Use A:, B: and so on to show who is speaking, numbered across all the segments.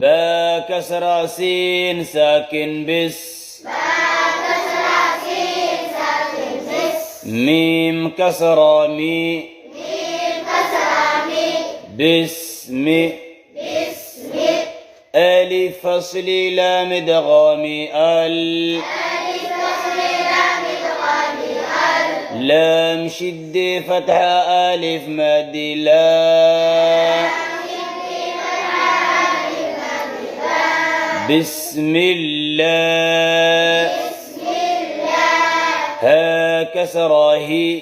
A: با كسر سين ساكن بس ميم كسر مي بسم ألف فصل لام دغامي لام شد فتحة ألف مد لا بسم الله ها كسره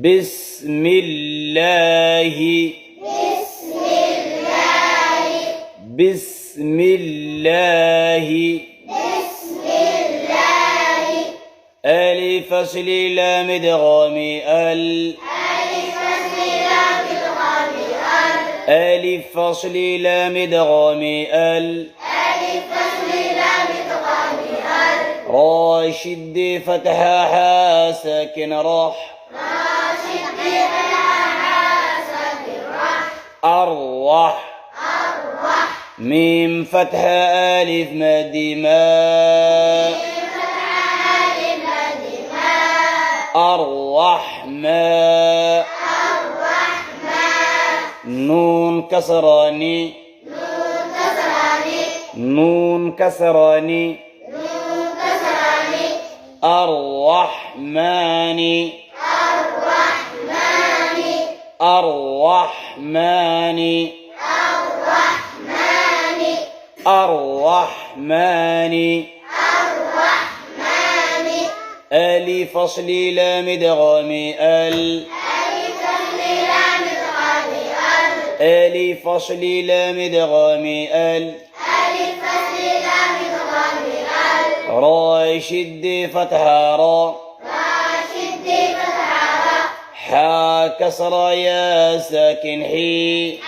A: بسم الله بسم الله ألف فصل لام دغامي ألف فصل لام دغامي را شد فتحة حا ساكن راح أرواح ميم فتحة ألف مد ما الرحمن نون كسراني نون كسراني الرحمن الرحمن الرحمن ألف فصل لام دغامي ألف فصل لام دغامي را شد فتحة را حا كسر يا ساكن حي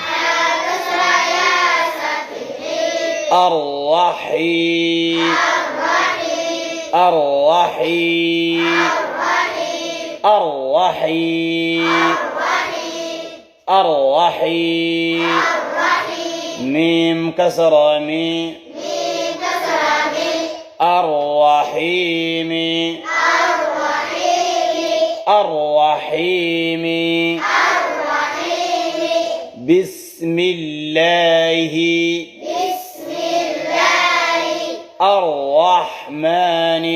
A: الرحي الرحي الرحي الرحي ميم كسر مي الرحيم الرحيم بسم الله الرحمن